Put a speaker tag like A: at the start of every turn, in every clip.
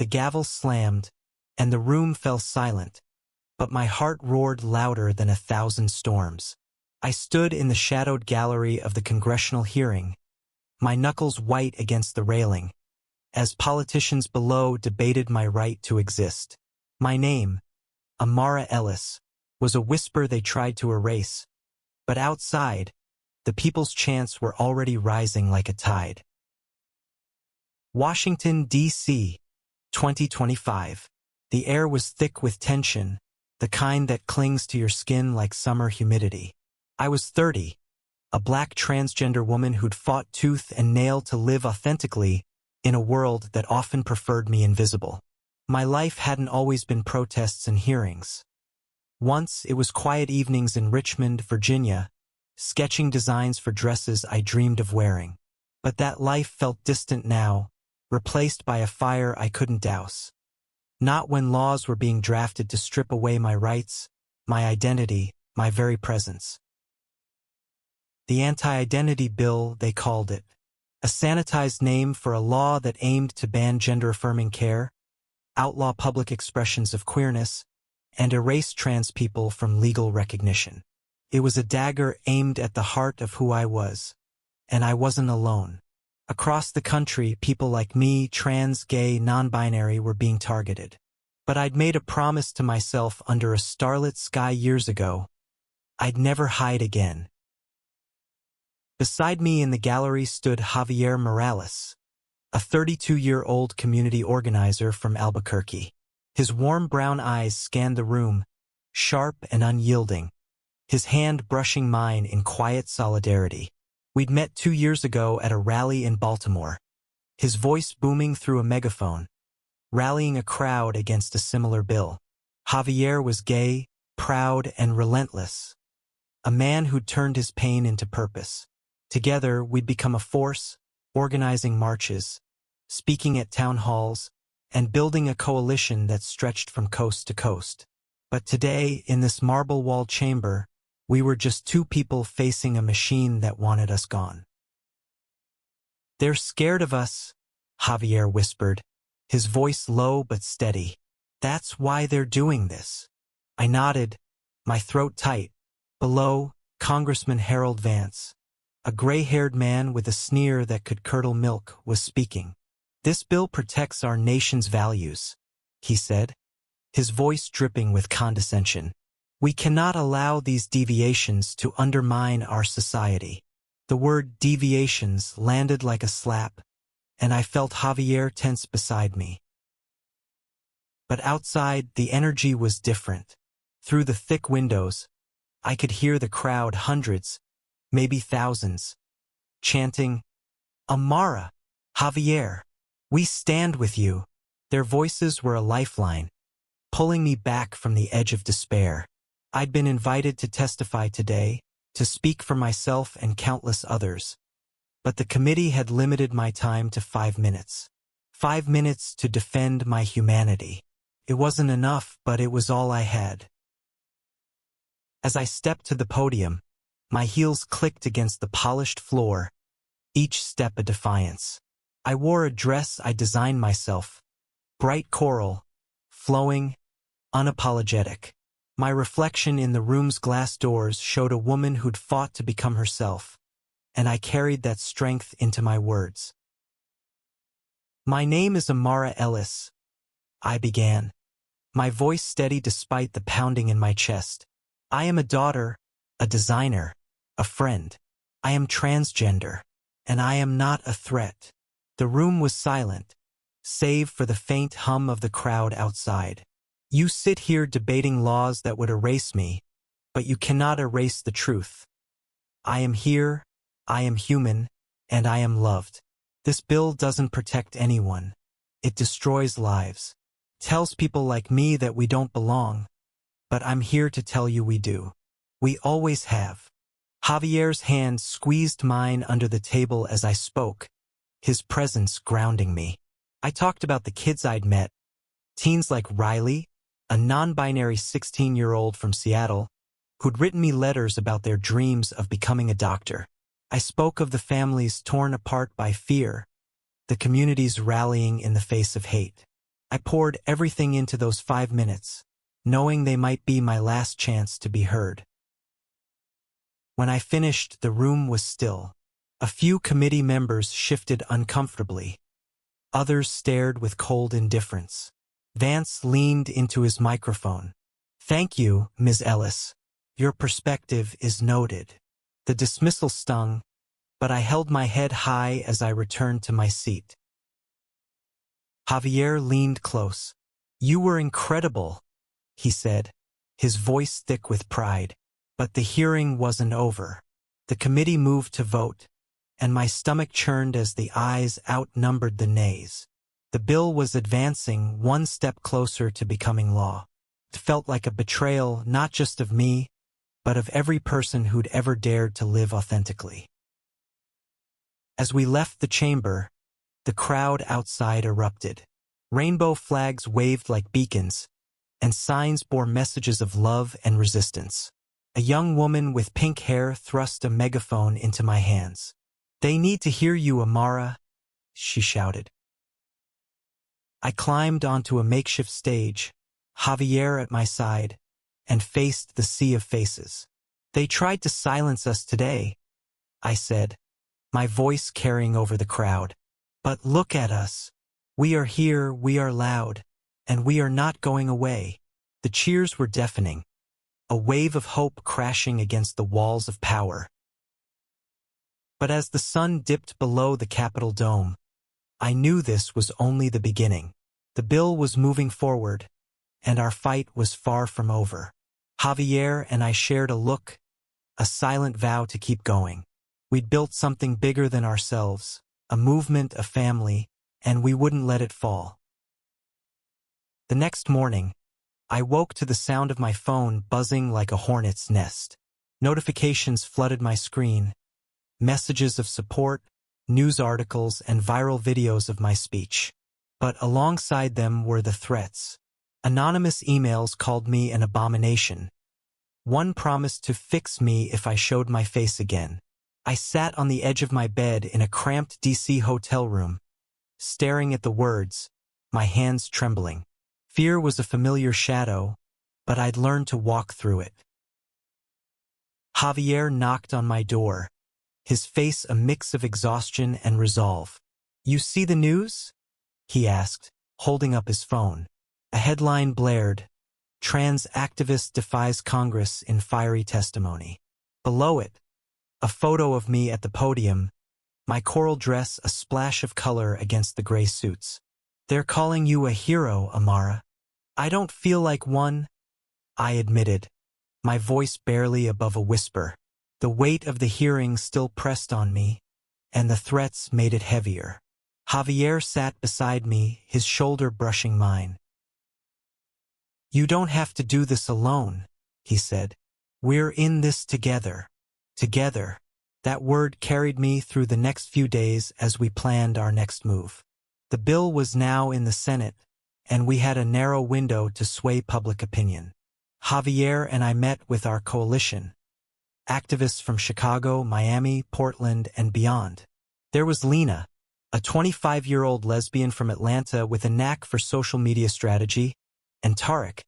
A: The gavel slammed, and the room fell silent, but my heart roared louder than 1,000 storms. I stood in the shadowed gallery of the congressional hearing, my knuckles white against the railing, as politicians below debated my right to exist. My name, Amara Ellis, was a whisper they tried to erase, but outside, the people's chants were already rising like a tide. Washington, D.C., 2025. The air was thick with tension, the kind that clings to your skin like summer humidity. I was 30, a black transgender woman who'd fought tooth and nail to live authentically in a world that often preferred me invisible. My life hadn't always been protests and hearings. Once it was quiet evenings in Richmond, Virginia, sketching designs for dresses I dreamed of wearing. But that life felt distant now, replaced by a fire I couldn't douse. Not when laws were being drafted to strip away my rights, my identity, my very presence. The Anti-Identity Bill, they called it. A sanitized name for a law that aimed to ban gender-affirming care, outlaw public expressions of queerness, and erase trans people from legal recognition. It was a dagger aimed at the heart of who I was, and I wasn't alone. Across the country, people like me, trans, gay, non-binary, were being targeted. But I'd made a promise to myself under a starlit sky years ago. I'd never hide again. Beside me in the gallery stood Javier Morales, a 32-year-old community organizer from Albuquerque. His warm brown eyes scanned the room, sharp and unyielding, his hand brushing mine in quiet solidarity. We'd met 2 years ago at a rally in Baltimore, his voice booming through a megaphone, rallying a crowd against a similar bill. Javier was gay, proud, and relentless, a man who'd turned his pain into purpose. Together, we'd become a force, organizing marches, speaking at town halls, and building a coalition that stretched from coast to coast. But today, in this marble-walled chamber, we were just two people facing a machine that wanted us gone. "They're scared of us," Javier whispered, his voice low but steady. "That's why they're doing this." I nodded, my throat tight. Below, Congressman Harold Vance, a gray-haired man with a sneer that could curdle milk, was speaking. "This bill protects our nation's values," he said, his voice dripping with condescension. "We cannot allow these deviations to undermine our society." The word deviations landed like a slap, and I felt Javier tense beside me. But outside, the energy was different. Through the thick windows, I could hear the crowd, hundreds, maybe thousands, chanting, "Amara, Javier, we stand with you." Their voices were a lifeline, pulling me back from the edge of despair. I'd been invited to testify today, to speak for myself and countless others. But the committee had limited my time to 5 minutes. 5 minutes to defend my humanity. It wasn't enough, but it was all I had. As I stepped to the podium, my heels clicked against the polished floor, each step a defiance. I wore a dress I designed myself, bright coral, flowing, unapologetic. My reflection in the room's glass doors showed a woman who'd fought to become herself, and I carried that strength into my words. "My name is Amara Ellis," I began, my voice steady despite the pounding in my chest. "I am a daughter, a designer, a friend. I am transgender, and I am not a threat." The room was silent, save for the faint hum of the crowd outside. "You sit here debating laws that would erase me, but you cannot erase the truth. I am here, I am human, and I am loved. This bill doesn't protect anyone. It destroys lives. Tells people like me that we don't belong. But I'm here to tell you we do. We always have." Javier's hand squeezed mine under the table as I spoke, his presence grounding me. I talked about the kids I'd met, teens like Riley, a non-binary 16-year-old from Seattle, who'd written me letters about their dreams of becoming a doctor. I spoke of the families torn apart by fear, the communities rallying in the face of hate. I poured everything into those 5 minutes, knowing they might be my last chance to be heard. When I finished, the room was still. A few committee members shifted uncomfortably. Others stared with cold indifference. Vance leaned into his microphone. "Thank you, Ms. Ellis. Your perspective is noted." The dismissal stung, but I held my head high as I returned to my seat. Javier leaned close. "You were incredible," he said, his voice thick with pride. But the hearing wasn't over. The committee moved to vote, and my stomach churned as the ayes outnumbered the nays. The bill was advancing one step closer to becoming law. It felt like a betrayal not just of me, but of every person who'd ever dared to live authentically. As we left the chamber, the crowd outside erupted. Rainbow flags waved like beacons, and signs bore messages of love and resistance. A young woman with pink hair thrust a megaphone into my hands. "They need to hear you, Amara," she shouted. I climbed onto a makeshift stage, Javier at my side, and faced the sea of faces. "They tried to silence us today," I said, my voice carrying over the crowd. "But look at us. We are here, we are loud, and we are not going away." The cheers were deafening, a wave of hope crashing against the walls of power. But as the sun dipped below the Capitol dome, I knew this was only the beginning. The bill was moving forward, and our fight was far from over. Javier and I shared a look, a silent vow to keep going. We'd built something bigger than ourselves, a movement, a family, and we wouldn't let it fall. The next morning, I woke to the sound of my phone buzzing like a hornet's nest. Notifications flooded my screen, messages of support, news articles, and viral videos of my speech. But alongside them were the threats. Anonymous emails called me an abomination. One promised to fix me if I showed my face again. I sat on the edge of my bed in a cramped DC hotel room, staring at the words, my hands trembling. Fear was a familiar shadow, but I'd learned to walk through it. Javier knocked on my door, his face a mix of exhaustion and resolve. "You see the news?" he asked, holding up his phone. A headline blared, "Trans activist defies Congress in fiery testimony." Below it, a photo of me at the podium, my coral dress a splash of color against the gray suits. "They're calling you a hero, Amara." "I don't feel like one," I admitted, my voice barely above a whisper. The weight of the hearing still pressed on me, and the threats made it heavier. Javier sat beside me, his shoulder brushing mine. "You don't have to do this alone," he said. "We're in this together." Together. That word carried me through the next few days as we planned our next move. The bill was now in the Senate, and we had a narrow window to sway public opinion. Javier and I met with our coalition, activists from Chicago, Miami, Portland, and beyond. There was Lena, a 25-year-old lesbian from Atlanta with a knack for social media strategy, and Tarek,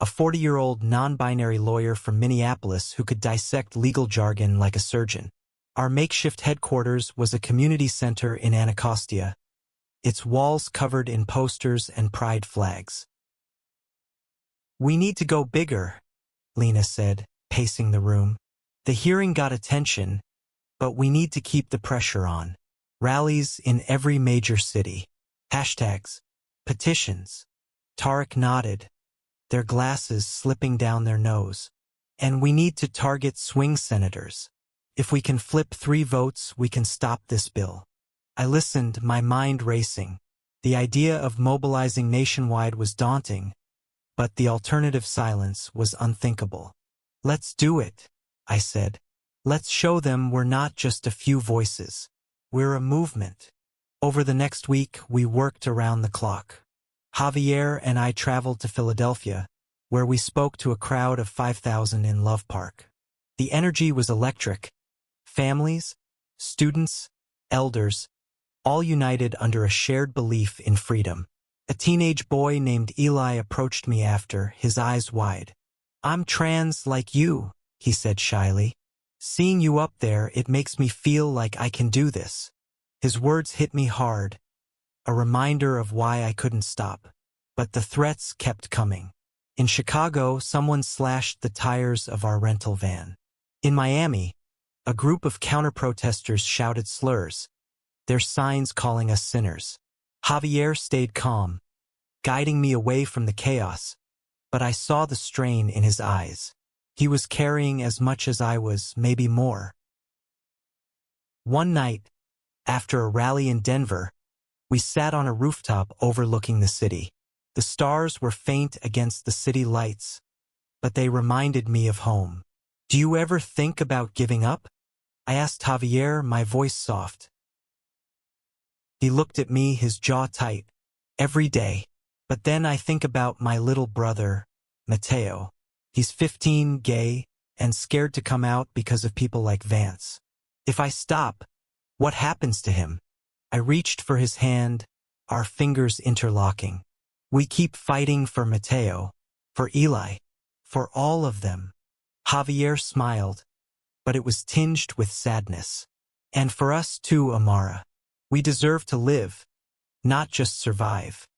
A: a 40-year-old non-binary lawyer from Minneapolis who could dissect legal jargon like a surgeon. Our makeshift headquarters was a community center in Anacostia, its walls covered in posters and pride flags. "We need to go bigger," Lena said, pacing the room. "The hearing got attention, but we need to keep the pressure on. Rallies in every major city. Hashtags. Petitions." Tarek nodded, their glasses slipping down their nose. "And we need to target swing senators. If we can flip 3 votes, we can stop this bill." I listened, my mind racing. The idea of mobilizing nationwide was daunting, but the alternative silence was unthinkable. "Let's do it," I said. "Let's show them we're not just a few voices. We're a movement." Over the next week, we worked around the clock. Javier and I traveled to Philadelphia, where we spoke to a crowd of 5,000 in Love Park. The energy was electric. Families, students, elders, all united under a shared belief in freedom. A teenage boy named Eli approached me after, his eyes wide. "I'm trans like you," he said shyly. "Seeing you up there, it makes me feel like I can do this." His words hit me hard, a reminder of why I couldn't stop. But the threats kept coming. In Chicago, someone slashed the tires of our rental van. In Miami, a group of counter-protesters shouted slurs, their signs calling us sinners. Javier stayed calm, guiding me away from the chaos, but I saw the strain in his eyes. He was carrying as much as I was, maybe more. One night, after a rally in Denver, we sat on a rooftop overlooking the city. The stars were faint against the city lights, but they reminded me of home. "Do you ever think about giving up?" I asked Javier, my voice soft. He looked at me, his jaw tight. "Every day. But then I think about my little brother, Mateo. He's 15, gay, and scared to come out because of people like Vance. If I stop, what happens to him?" I reached for his hand, our fingers interlocking. "We keep fighting for Mateo, for Eli, for all of them." Javier smiled, but it was tinged with sadness. "And for us too, Amara. We deserve to live, not just survive."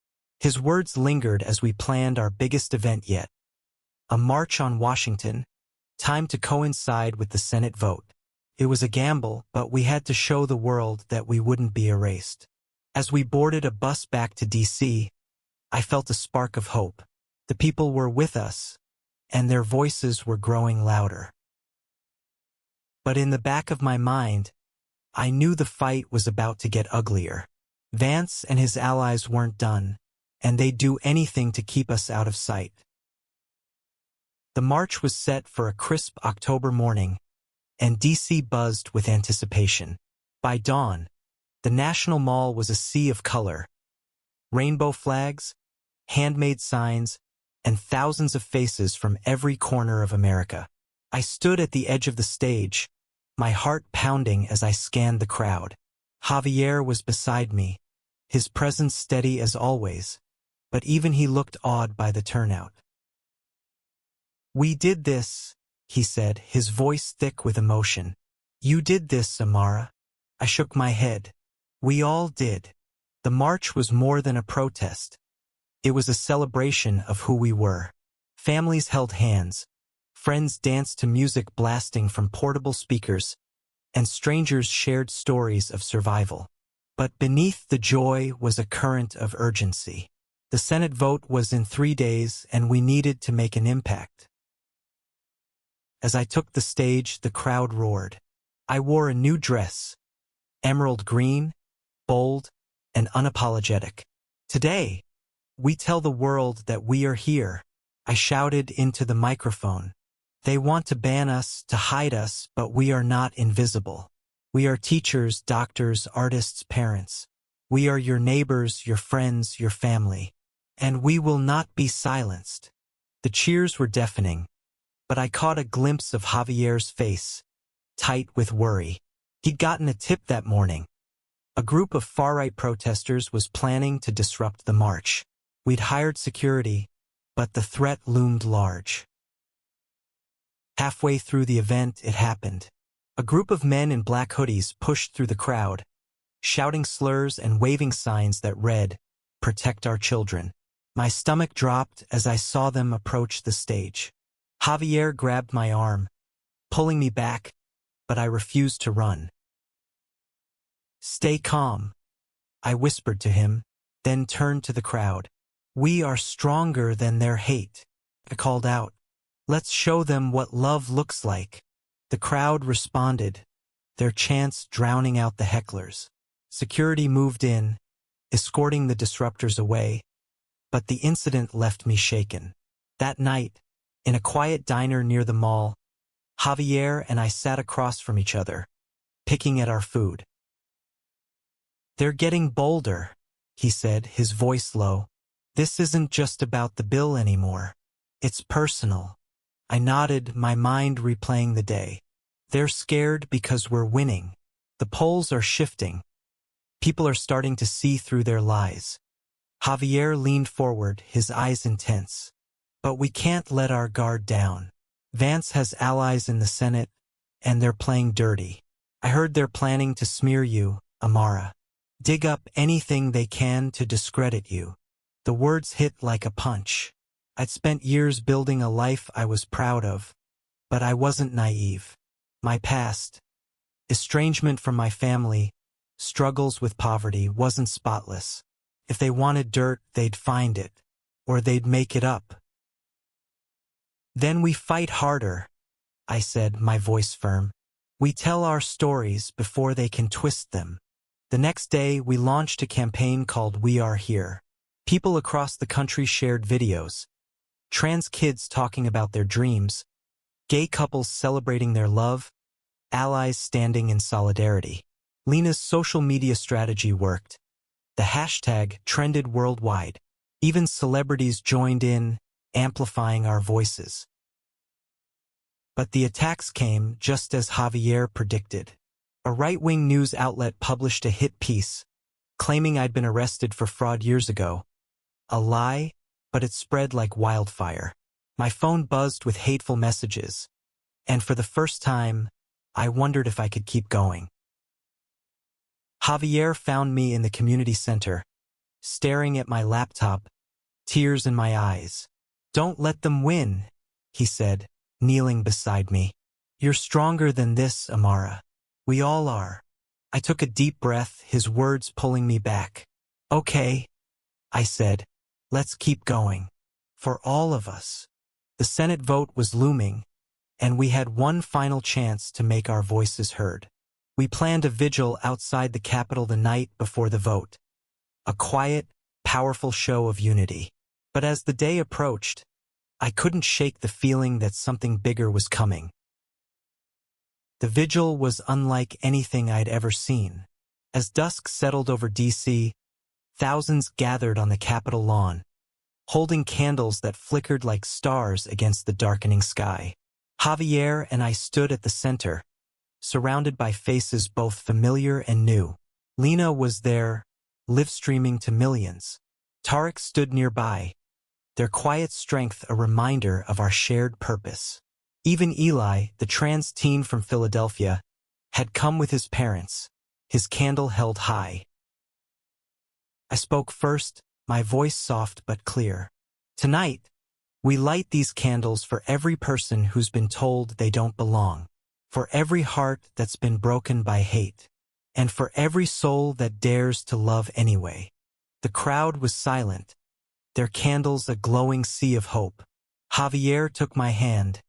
A: His words lingered as we planned our biggest event yet. A march on Washington, timed to coincide with the Senate vote. It was a gamble, but we had to show the world that we wouldn't be erased. As we boarded a bus back to D.C., I felt a spark of hope. The people were with us, and their voices were growing louder. But in the back of my mind, I knew the fight was about to get uglier. Vance and his allies weren't done, and they'd do anything to keep us out of sight. The march was set for a crisp October morning, and D.C. buzzed with anticipation. By dawn, the National Mall was a sea of color. Rainbow flags, handmade signs, and thousands of faces from every corner of America. I stood at the edge of the stage, my heart pounding as I scanned the crowd. Javier was beside me, his presence steady as always, but even he looked awed by the turnout. "We did this," he said, his voice thick with emotion. "You did this, Amara." I shook my head. "We all did." The march was more than a protest. It was a celebration of who we were. Families held hands, friends danced to music blasting from portable speakers, and strangers shared stories of survival. But beneath the joy was a current of urgency. The Senate vote was in 3 days, and we needed to make an impact. As I took the stage, the crowd roared. I wore a new dress, emerald green, bold, and unapologetic. "Today, we tell the world that we are here," I shouted into the microphone. "They want to ban us, to hide us, but we are not invisible. We are teachers, doctors, artists, parents. We are your neighbors, your friends, your family. And we will not be silenced." The cheers were deafening, but I caught a glimpse of Javier's face, tight with worry. He'd gotten a tip that morning. A group of far-right protesters was planning to disrupt the march. We'd hired security, but the threat loomed large. Halfway through the event, it happened. A group of men in black hoodies pushed through the crowd, shouting slurs and waving signs that read, "Protect our children." My stomach dropped as I saw them approach the stage. Javier grabbed my arm, pulling me back, but I refused to run. "Stay calm," I whispered to him, then turned to the crowd. "We are stronger than their hate," I called out. "Let's show them what love looks like." The crowd responded, their chants drowning out the hecklers. Security moved in, escorting the disruptors away, but the incident left me shaken. That night, in a quiet diner near the mall, Javier and I sat across from each other, picking at our food. "They're getting bolder," he said, his voice low. "This isn't just about the bill anymore. It's personal." I nodded, my mind replaying the day. "They're scared because we're winning. The polls are shifting. People are starting to see through their lies. Javier leaned forward, his eyes intense. But we can't let our guard down. Vance has allies in the Senate, and they're playing dirty. I heard they're planning to smear you, Amara. Dig up anything they can to discredit you. The words hit like a punch. I'd spent years building a life I was proud of, but I wasn't naive. My past, estrangement from my family, struggles with poverty wasn't spotless. If they wanted dirt, they'd find it, or they'd make it up. Then we fight harder, I said, my voice firm. We tell our stories before they can twist them. The next day, we launched a campaign called We Are Here. People across the country shared videos. Trans kids talking about their dreams, gay couples celebrating their love, allies standing in solidarity. Lena's social media strategy worked. The hashtag trended worldwide. Even celebrities joined in, amplifying our voices. But the attacks came just as Javier predicted. A right-wing news outlet published a hit piece, claiming I'd been arrested for fraud years ago. A lie, but it spread like wildfire. My phone buzzed with hateful messages, and for the first time, I wondered if I could keep going. Javier found me in the community center, staring at my laptop, tears in my eyes. Don't let them win, he said, kneeling beside me. You're stronger than this, Amara. We all are. I took a deep breath, his words pulling me back. Okay, I said, let's keep going. For all of us. The Senate vote was looming, and we had one final chance to make our voices heard. We planned a vigil outside the Capitol the night before the vote. A quiet, powerful show of unity. But as the day approached, I couldn't shake the feeling that something bigger was coming. The vigil was unlike anything I'd ever seen. As dusk settled over D.C., thousands gathered on the Capitol lawn, holding candles that flickered like stars against the darkening sky. Javier and I stood at the center, surrounded by faces both familiar and new. Lena was there, live-streaming to millions. Tarek stood nearby, their quiet strength a reminder of our shared purpose. Even Eli, the trans teen from Philadelphia, had come with his parents, his candle held high. I spoke first, my voice soft but clear. Tonight, we light these candles for every person who's been told they don't belong, for every heart that's been broken by hate, and for every soul that dares to love anyway. The crowd was silent, their candles a glowing sea of hope. Javier took my hand,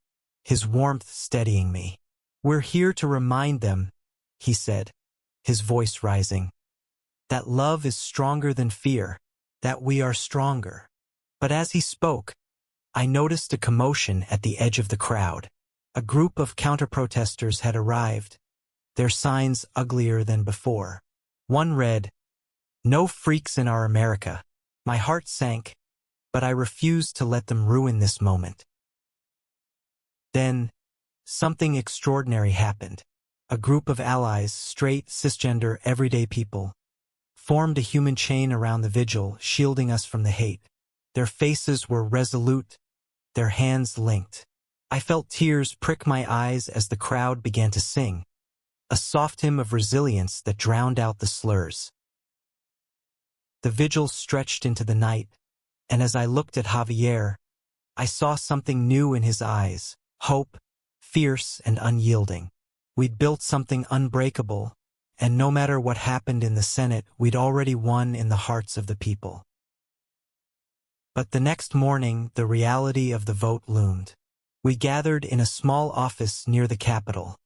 A: his warmth steadying me. We're here to remind them, he said, his voice rising, that love is stronger than fear, that we are stronger. But as he spoke, I noticed a commotion at the edge of the crowd. A group of counter-protesters had arrived, their signs uglier than before. One read, "No freaks in our America." My heart sank, but I refused to let them ruin this moment. Then, something extraordinary happened. A group of allies, straight, cisgender, everyday people, formed a human chain around the vigil, shielding us from the hate. Their faces were resolute, their hands linked. I felt tears prick my eyes as the crowd began to sing, a soft hymn of resilience that drowned out the slurs. The vigil stretched into the night, and as I looked at Javier, I saw something new in his eyes, hope, fierce and unyielding. We'd built something unbreakable, and no matter what happened in the Senate, we'd already won in the hearts of the people. But the next morning, the reality of the vote loomed. We gathered in a small office near the Capitol,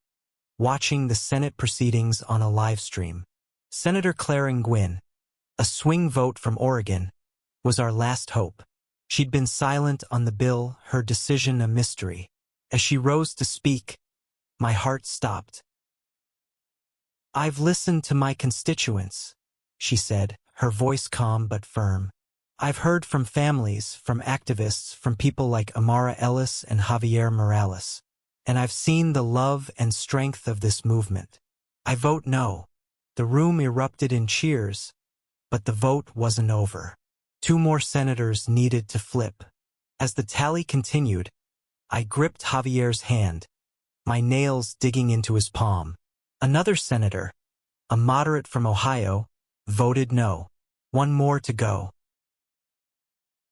A: watching the Senate proceedings on a live stream. Senator Claire Nguyen, a swing vote from Oregon, was our last hope. She'd been silent on the bill, her decision a mystery. As she rose to speak, my heart stopped. "I've listened to my constituents," she said, her voice calm but firm. "I've heard from families, from activists, from people like Amara Ellis and Javier Morales. And I've seen the love and strength of this movement. I vote no." The room erupted in cheers, but the vote wasn't over. 2 more senators needed to flip. As the tally continued, I gripped Javier's hand, my nails digging into his palm. Another senator, a moderate from Ohio, voted no. 1 more to go.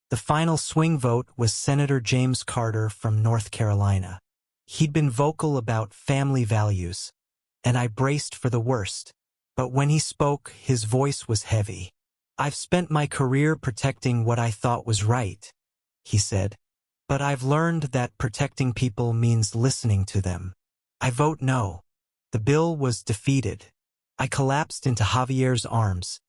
A: The final swing vote was Senator James Carter from North Carolina. He'd been vocal about family values, and I braced for the worst. But when he spoke, his voice was heavy. "I've spent my career protecting what I thought was right," he said. "But I've learned that protecting people means listening to them. I vote no." The bill was defeated. I collapsed into Javier's arms,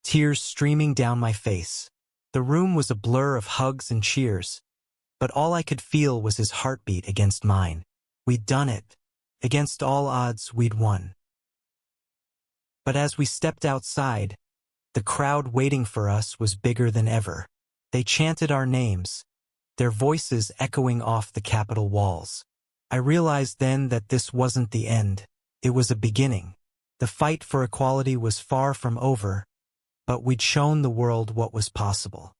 A: tears streaming down my face. The room was a blur of hugs and cheers, but all I could feel was his heartbeat against mine. We'd done it. Against all odds, we'd won. But as we stepped outside, the crowd waiting for us was bigger than ever. They chanted our names, their voices echoing off the Capitol walls. I realized then that this wasn't the end. It was a beginning. The fight for equality was far from over, but we'd shown the world what was possible.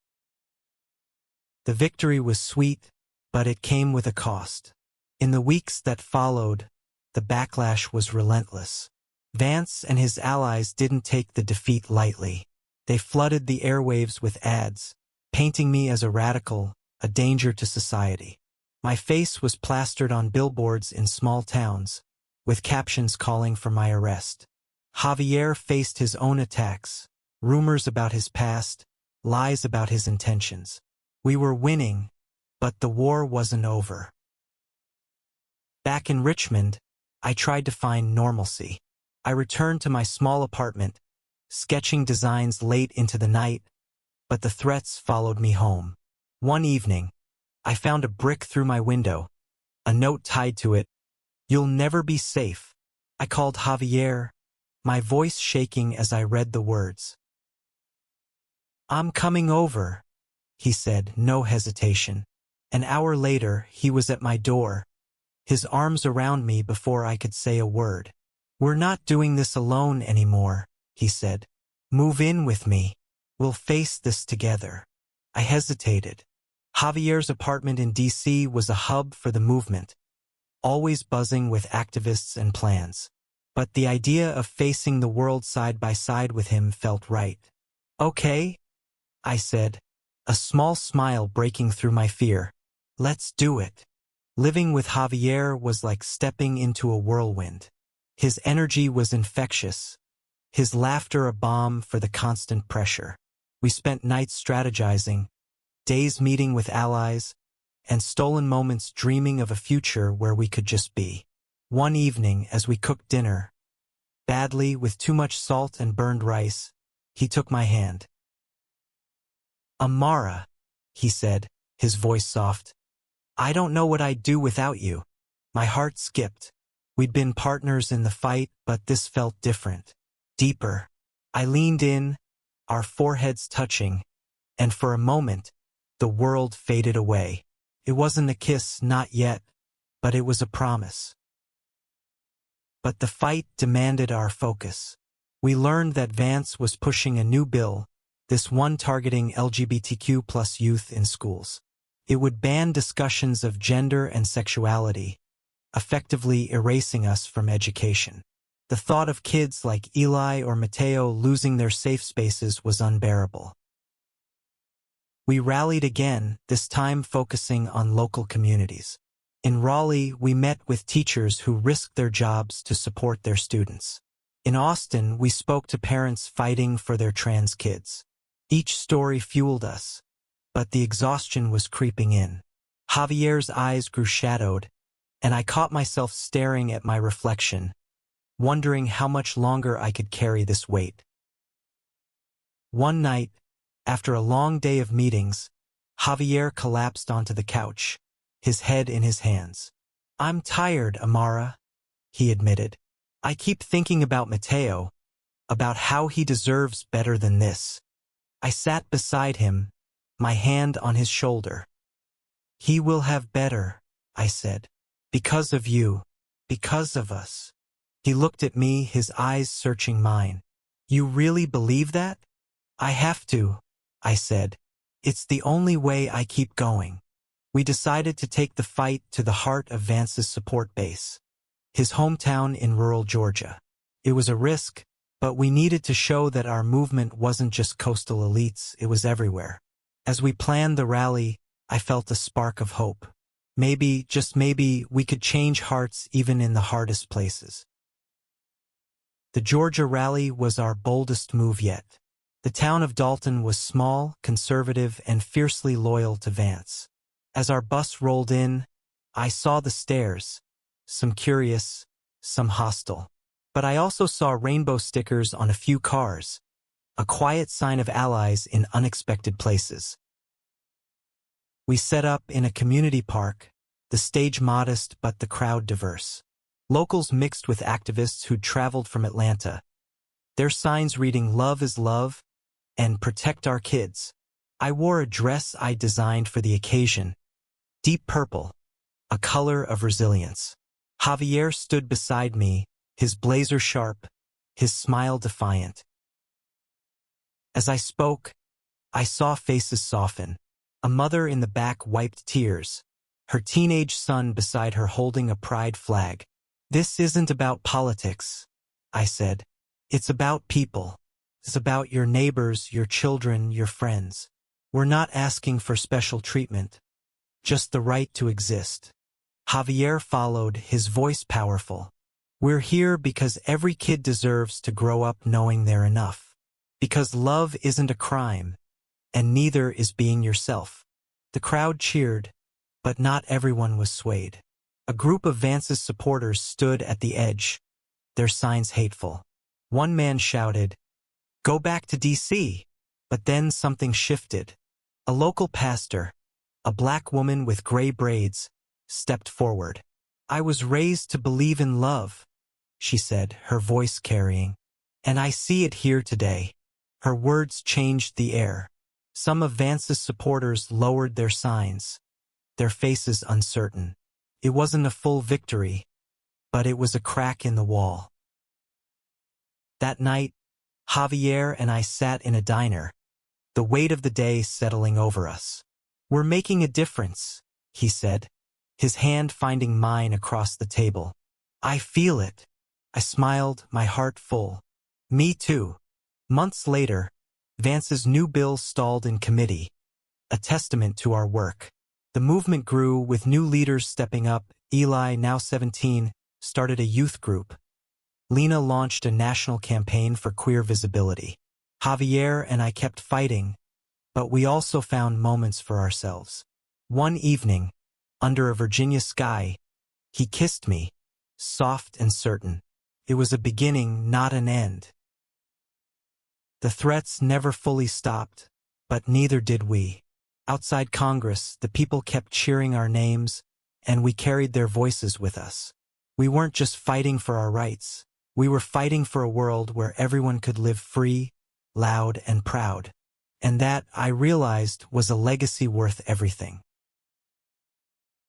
A: The victory was sweet, but it came with a cost. In the weeks that followed, the backlash was relentless. Vance and his allies didn't take the defeat lightly. They flooded the airwaves with ads, painting me as a radical, a danger to society. My face was plastered on billboards in small towns, with captions calling for my arrest. Javier faced his own attacks, rumors about his past, lies about his intentions. We were winning, but the war wasn't over. Back in Richmond, I tried to find normalcy. I returned to my small apartment, sketching designs late into the night, but the threats followed me home. One evening, I found a brick through my window, a note tied to it, "You'll never be safe." I called Javier, my voice shaking as I read the words. "I'm coming over," he said, no hesitation. An hour later, he was at my door, his arms around me before I could say a word. "We're not doing this alone anymore," he said. "Move in with me. We'll face this together." I hesitated. Javier's apartment in D.C. was a hub for the movement, always buzzing with activists and plans. But the idea of facing the world side by side with him felt right. "Okay," I said, a small smile breaking through my fear. "Let's do it." Living with Javier was like stepping into a whirlwind. His energy was infectious, his laughter a balm for the constant pressure. We spent nights strategizing, days meeting with allies, and stolen moments dreaming of a future where we could just be. One evening, as we cooked dinner, badly with too much salt and burned rice, he took my hand. "Amara," he said, his voice soft, "I don't know what I'd do without you." My heart skipped. We'd been partners in the fight, but this felt different, deeper. I leaned in, our foreheads touching, and for a moment, the world faded away. It wasn't a kiss, not yet, but it was a promise. But the fight demanded our focus. We learned that Vance was pushing a new bill, this one targeting LGBTQ+ youth in schools. It would ban discussions of gender and sexuality, effectively erasing us from education. The thought of kids like Eli or Mateo losing their safe spaces was unbearable. We rallied again, this time focusing on local communities. In Raleigh, we met with teachers who risked their jobs to support their students. In Austin, we spoke to parents fighting for their trans kids. Each story fueled us, but the exhaustion was creeping in. Javier's eyes grew shadowed, and I caught myself staring at my reflection, wondering how much longer I could carry this weight. One night, after a long day of meetings, Javier collapsed onto the couch, his head in his hands. "I'm tired, Amara," he admitted. "I keep thinking about Mateo, about how he deserves better than this." I sat beside him, my hand on his shoulder. "He will have better," I said. "Because of you, because of us." He looked at me, his eyes searching mine. "You really believe that?" "I have to," I said, It's the only way I keep going. We decided to take the fight to the heart of Vance's support base, his hometown in rural Georgia. It was a risk, but we needed to show that our movement wasn't just coastal elites, it was everywhere. As we planned the rally, I felt a spark of hope. Maybe, just maybe, we could change hearts even in the hardest places. The Georgia rally was our boldest move yet. The town of Dalton was small, conservative, and fiercely loyal to Vance. As our bus rolled in, I saw the stares, some curious, some hostile. But I also saw rainbow stickers on a few cars, a quiet sign of allies in unexpected places. We set up in a community park, the stage modest but the crowd diverse. Locals mixed with activists who'd traveled from Atlanta, their signs reading "Love is Love" and "Protect Our Kids." I wore a dress I designed for the occasion, deep purple, a color of resilience. Javier stood beside me, his blazer sharp, his smile defiant. As I spoke, I saw faces soften. A mother in the back wiped tears, her teenage son beside her holding a pride flag. "This isn't about politics," I said. "It's about people. It's about your neighbors, your children, your friends. We're not asking for special treatment, just the right to exist." Javier followed, his voice powerful. "We're here because every kid deserves to grow up knowing they're enough. Because love isn't a crime, and neither is being yourself." The crowd cheered, but not everyone was swayed. A group of Vance's supporters stood at the edge, their signs hateful. One man shouted, "Go back to D.C." But then something shifted. A local pastor, a black woman with gray braids, stepped forward. "I was raised to believe in love," she said, her voice carrying. "And I see it here today." Her words changed the air. Some of Vance's supporters lowered their signs, their faces uncertain. It wasn't a full victory, but it was a crack in the wall. That night, Javier and I sat in a diner, the weight of the day settling over us. "We're making a difference," he said, his hand finding mine across the table. "I feel it." I smiled, my heart full. "Me too." Months later, Vance's new bill stalled in committee, a testament to our work. The movement grew, with new leaders stepping up. Eli, now 17, started a youth group. Lena launched a national campaign for queer visibility. Javier and I kept fighting, but we also found moments for ourselves. One evening, under a Virginia sky, he kissed me, soft and certain. It was a beginning, not an end. The threats never fully stopped, but neither did we. Outside Congress, the people kept cheering our names, and we carried their voices with us. We weren't just fighting for our rights. We were fighting for a world where everyone could live free, loud, and proud. And that, I realized, was a legacy worth everything.